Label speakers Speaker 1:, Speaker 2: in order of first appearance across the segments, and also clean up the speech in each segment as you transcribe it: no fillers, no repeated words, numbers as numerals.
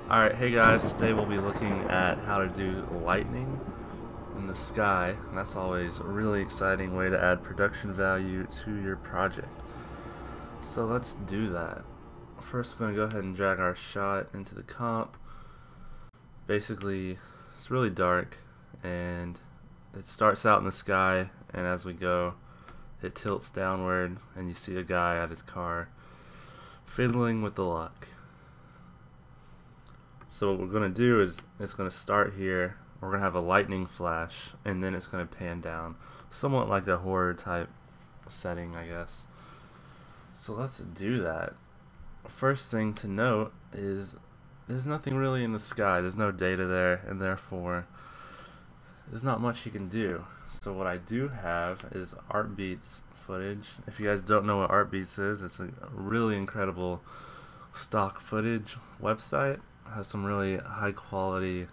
Speaker 1: Alright, hey guys, today we'll be looking at how to do lightning in the sky, and that's always a really exciting way to add production value to your project. So let's do that. First we're going to go ahead and drag our shot into the comp. Basically, it's really dark, and it starts out in the sky, and as we go, it tilts downward, and you see a guy at his car fiddling with the lock. So what we're going to do is it's going to start here. We're going to have a lightning flash, and then it's going to pan down, somewhat like a horror type setting, I guess. So let's do that. First thing to note is there's nothing really in the sky. There's no data there, and therefore there's not much you can do. So what I do have is Artbeats footage. If you guys don't know what Artbeats is, it's a really incredible stock footage website. Has some really high quality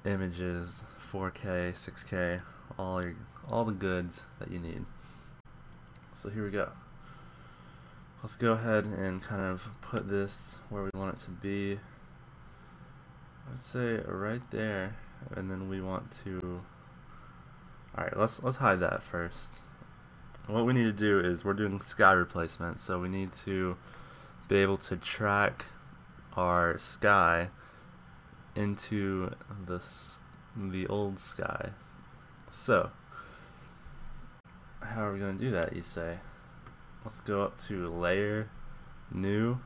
Speaker 1: images, 4K, 6K, all the goods that you need. So here we go. Let's go ahead and kind of put this where we want it to be. I would say right there, and then we want to. All right, let's hide that first. What we need to do is we're doing sky replacement, so we need to be able to track our sky into the old sky. So how are we going to do that, you say? Let's go up to layer, new,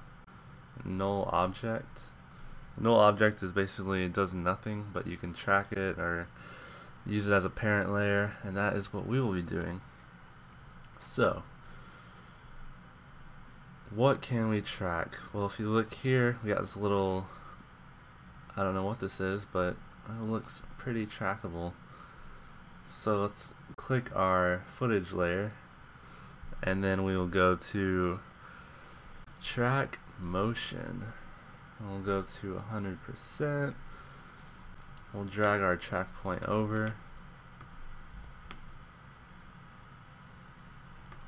Speaker 1: null object. Null object is basically, it does nothing, but you can track it or use it as a parent layer, and that is what we will be doing. So what can we track? Well, if you look here, we got this little, I don't know what this is, but it looks pretty trackable. So let's click our footage layer, and then we will go to track motion. And we'll go to 100%. We'll drag our track point over.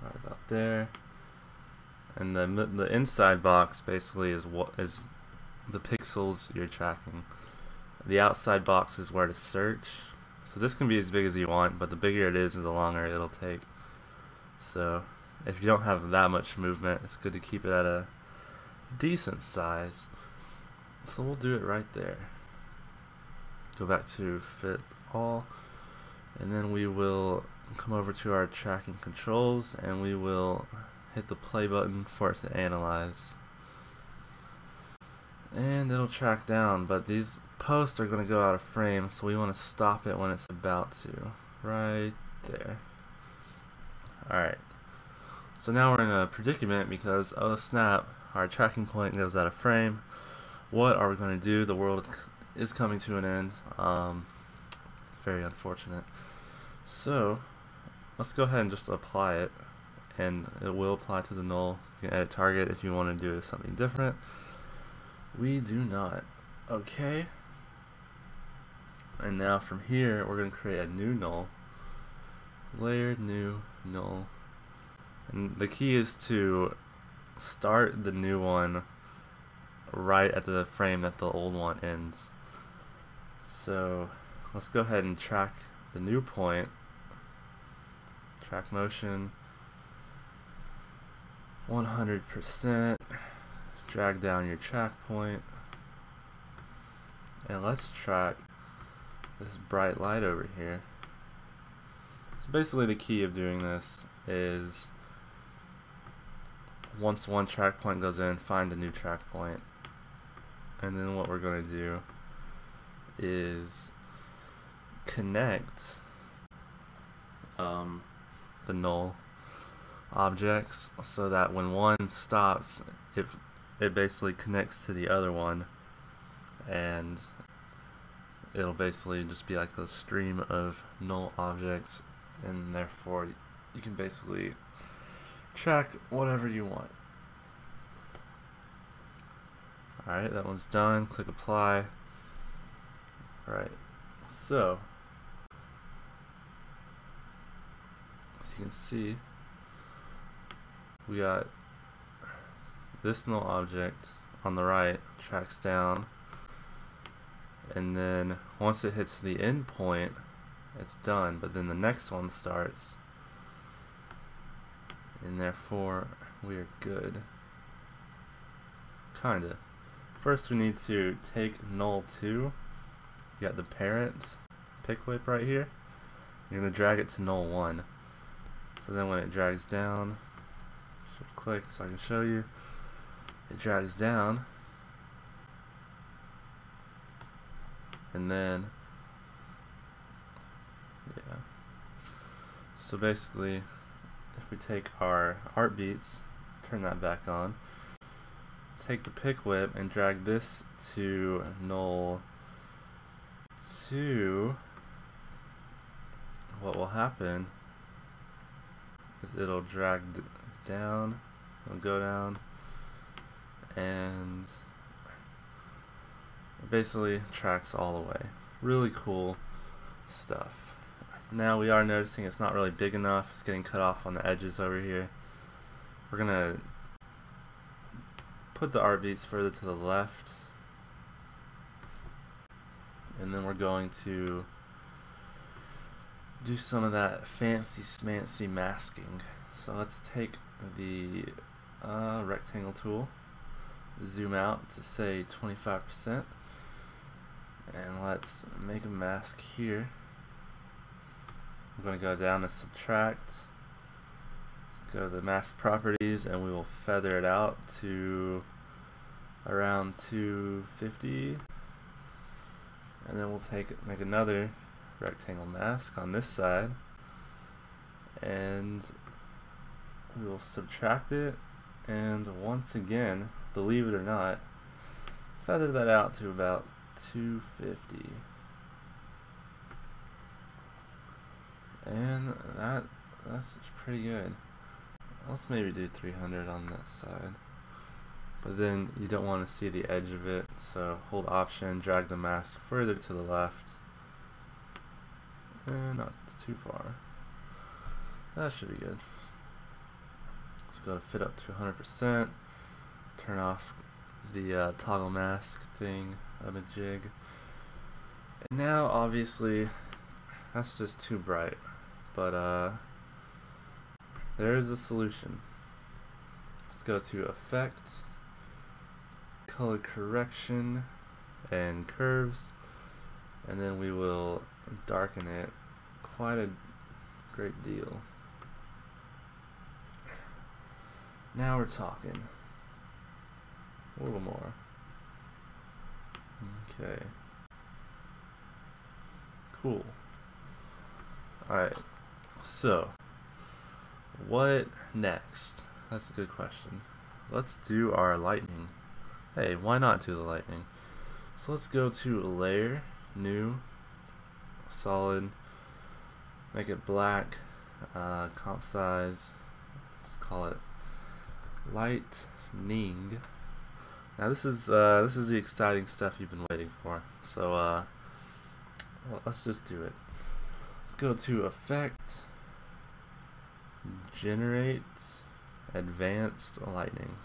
Speaker 1: Right about there. And the inside box basically is what is the pixels you're tracking. The outside box is where to search. So this can be as big as you want, but the bigger it is the longer it'll take. So if you don't have that much movement, it's good to keep it at a decent size. So we'll do it right there. Go back to fit all, and then we will come over to our tracking controls, and we will hit the play button for it to analyze, and it'll track down, but these posts are going to go out of frame, so we want to stop it when it's about to, right there. Alright, so now we're in a predicament because, oh snap, our tracking point goes out of frame. What are we going to do? The world is coming to an end. Very unfortunate. So let's go ahead and just apply it, and it will apply to the null. You can edit target if you want to do something different. We do not. Okay. And now from here, we're going to create a new null. Layer, new, null. And the key is to start the new one right at the frame that the old one ends. So let's go ahead and track the new point. Track motion. 100%. Drag down your track point, and let's track this bright light over here. So basically the key of doing this is once one track point goes in, find a new track point, and then what we're going to do is connect the null objects so that when one stops, it basically connects to the other one, and it'll basically just be like a stream of null objects, and therefore you can basically track whatever you want. Alright, that one's done. Click apply. Alright, so as you can see, we got this null object on the right tracks down, and then once it hits the end point, it's done, but then the next one starts, and therefore we are good. Kinda. First we need to take null 2. You got the parent pick whip right here. You're going to drag it to null 1. So then when it drags down, shift click so I can show you, it drags down, and then yeah. So basically, if we take our art beats, turn that back on, take the pick whip and drag this to null 2, what will happen is it'll drag down, it'll go down, and it basically tracks all the way. Really cool stuff. Now we are noticing it's not really big enough. It's getting cut off on the edges over here. We're gonna put the art beats further to the left, and then we're going to do some of that fancy smancy masking. So let's take the rectangle tool, zoom out to say 25%, and let's make a mask here. I'm going to go down to subtract, go to the mask properties, and we will feather it out to around 250, and then we'll make another rectangle mask on this side, and we will subtract it, and once again, believe it or not, feather that out to about 250, and that's pretty good. Let's maybe do 300 on that side, but then you don't want to see the edge of it, so hold Option, drag the mask further to the left, and not too far. That should be good. Let's go to fit up to 100%, turn off the toggle mask thing of a jig, and now obviously that's just too bright, but there is a solution. Let's go to Effect, Color Correction, and Curves, and then we will darken it quite a great deal. Now we're talking. A little more. Okay. Cool. Alright. So, what next? That's a good question. Let's do our lightning. Hey, why not do the lightning? So let's go to Layer, New, Solid, make it black, comp size, let's call it Lightning. Now this is the exciting stuff you've been waiting for. So well, let's just do it. Let's go to Effect, Generate, Advanced Lightning.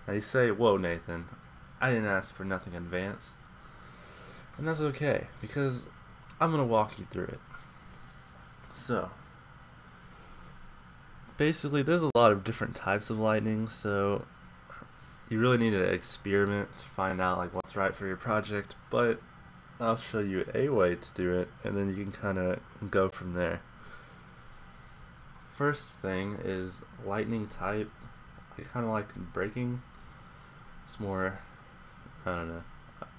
Speaker 1: Now you say, whoa Nathan, I didn't ask for nothing advanced. And that's okay, because I'm going to walk you through it. So, basically there's a lot of different types of lightning, so you really need to experiment to find out like what's right for your project, but I'll show you a way to do it, and then you can kind of go from there. First thing is lightning type. I kind of like breaking. It's more, I don't know,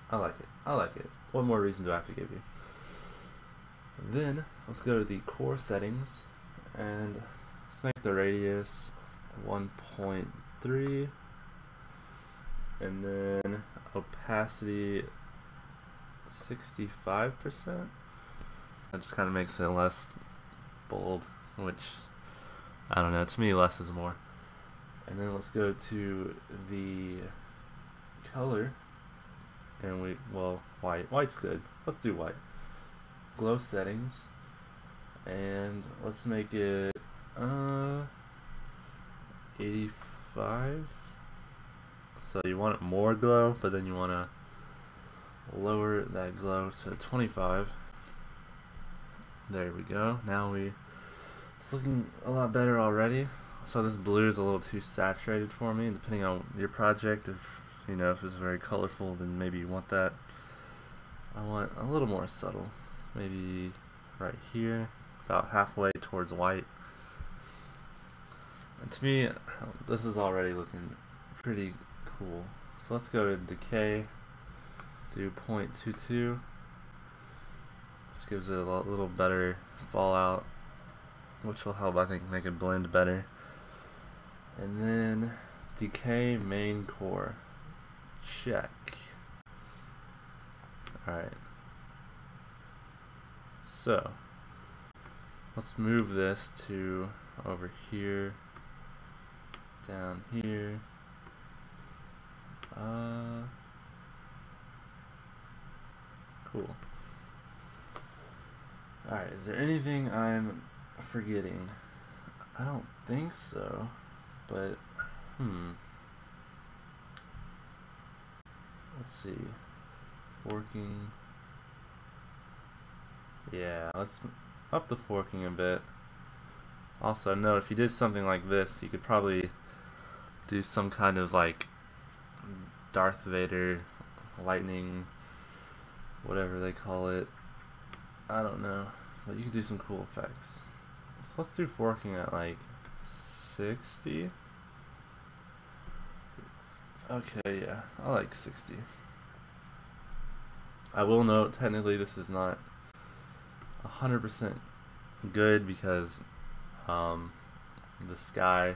Speaker 1: I like it. I like it. What more reason do I have to give you? Then let's go to the core settings, and let's make the radius 1.3, and then opacity 65%. That just kind of makes it less bold, which, I don't know, to me less is more. And then let's go to the color, and white's good. Let's do white. Glow settings, and let's make it 85. So you want it more glow, but then you want to lower that glow to 25. There we go. Now it's looking a lot better already. So this blue is a little too saturated for me, depending on your project. If it's very colorful, then maybe you want that. I want a little more subtle. Maybe right here, about halfway towards white. And to me, this is already looking pretty cool. So let's go to decay, do 0.22, which gives it a little better fallout, which will help, I think, make it blend better. And then decay main core, check. Alright, so let's move this to over here, down here. Cool. Alright, is there anything I'm forgetting? I don't think so, but let's see. Forking. Yeah, let's up the forking a bit. Also, note, if you did something like this, you could probably do some kind of like Darth Vader lightning, whatever they call it. I don't know, but you can do some cool effects. So let's do forking at like 60. Okay, yeah, I like 60. I will note, technically this is not 100% good because the sky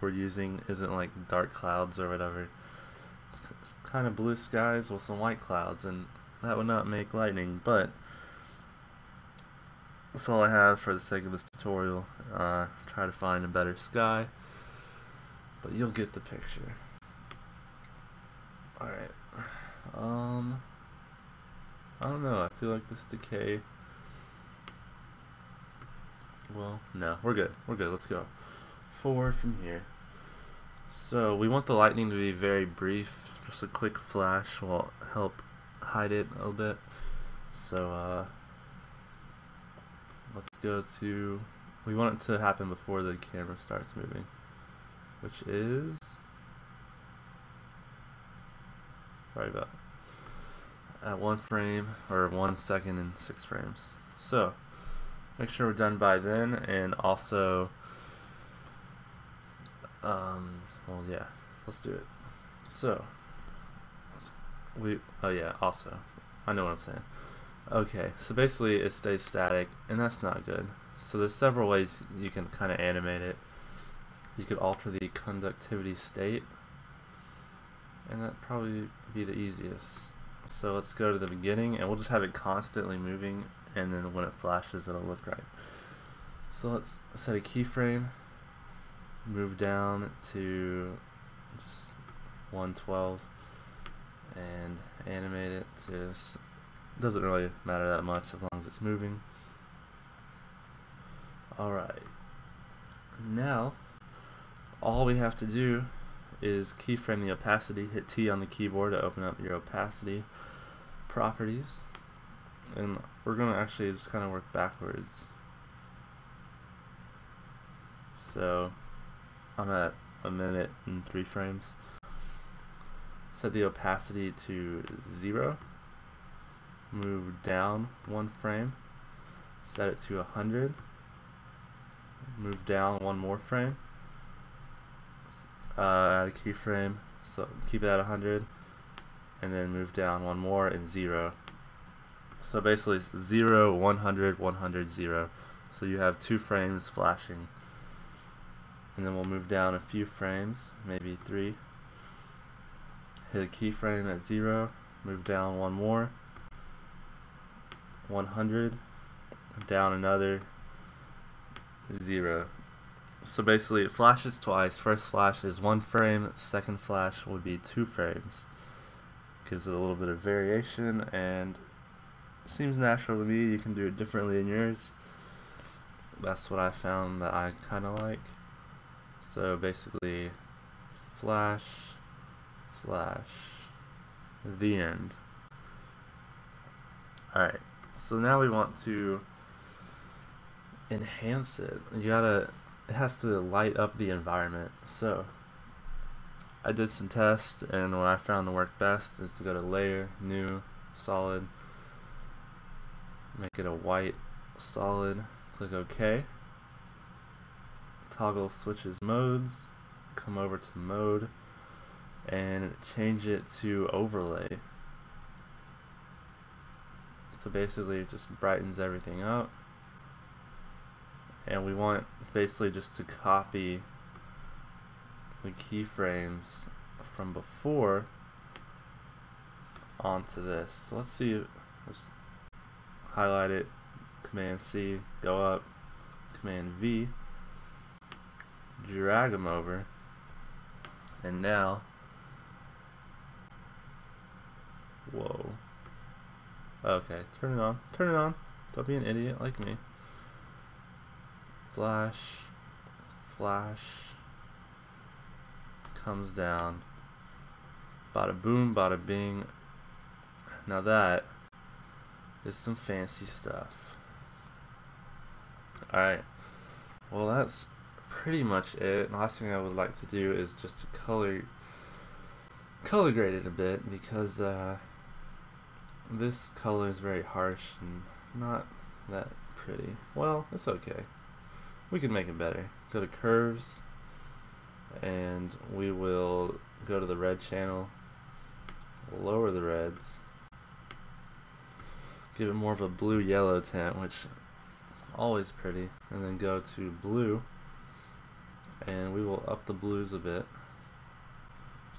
Speaker 1: we're using isn't like dark clouds or whatever. It's kind of blue skies with some white clouds, and that would not make lightning, but that's all I have for the sake of this tutorial. Try to find a better sky, but you'll get the picture. Alright, I don't know, I feel like this decay, well, no, we're good, let's go forward from here. So we want the lightning to be very brief, just a quick flash will help hide it a little bit. So let's go to, we want it to happen before the camera starts moving, which is right about at 1 frame, or 1 second and 6 frames. So make sure we're done by then, and also well, yeah, let's do it. So also I know what I'm saying. Okay, so basically it stays static, and that's not good. So there's several ways you can kind of animate it. You could alter the conductivity state, and that'd probably be the easiest. So let's go to the beginning, and we'll just have it constantly moving, and then when it flashes it'll look right. So let's set a keyframe, move down to just 112, and animate it to, doesn't really matter that much as long as it's moving. Alright, now all we have to do is keyframe the opacity. Hit T on the keyboard to open up your opacity properties, and we're going to actually just kind of work backwards. So I'm at 1 minute and 3 frames. Set the opacity to 0, move down 1 frame, set it to 100, move down 1 more frame, add a keyframe, so keep it at 100, and then move down 1 more and 0. So basically it's 0, 100, 100, 0. So you have 2 frames flashing. And then we'll move down a few frames, maybe 3. Hit a keyframe at 0, move down 1 more, 100, down another, 0. So basically it flashes twice. First flash is 1 frame, second flash would be 2 frames. Gives it a little bit of variation, and it seems natural to me. You can do it differently in yours. That's what I found that I kind of like. So basically flash, slash the end. Alright, so now we want to enhance it. It has to light up the environment. So I did some tests, and what I found to work best is to go to layer, new, solid, make it a white solid, click OK, toggle switches modes, come over to mode, and change it to overlay. So basically it just brightens everything up, and we want basically just to copy the keyframes from before onto this. So let's see, let's highlight it, Command C, go up, Command V, drag them over, and now, whoa, okay, turn it on, don't be an idiot like me. Flash, flash, comes down, bada boom, bada bing. Now that is some fancy stuff. Alright, well that's pretty much it. The last thing I would like to do is just to color grade it a bit, because this color is very harsh and not that pretty. Well, it's okay. We can make it better. Go to curves, and we will go to the red channel, lower the reds, give it more of a blue-yellow tint, which is always pretty, and then go to blue, and we will up the blues a bit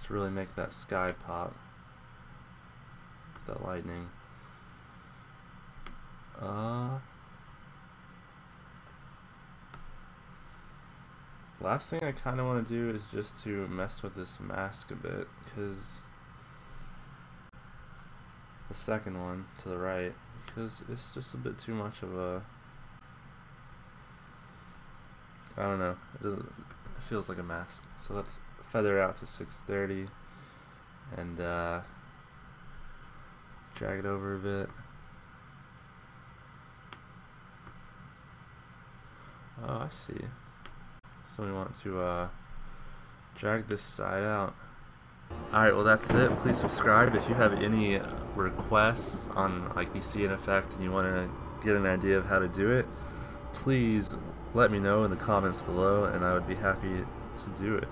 Speaker 1: to really make that sky pop, that lightning. Last thing I kind of want to do is just to mess with this mask a bit, because the second one to the right, because it's just a bit too much of a, I don't know, it feels like a mask. So let's feather out to 630 and drag it over a bit. Oh, I see. So we want to drag this side out. Alright, well that's it. Please subscribe if you have any requests on, like, you see an effect and you want to get an idea of how to do it. Please let me know in the comments below, and I would be happy to do it.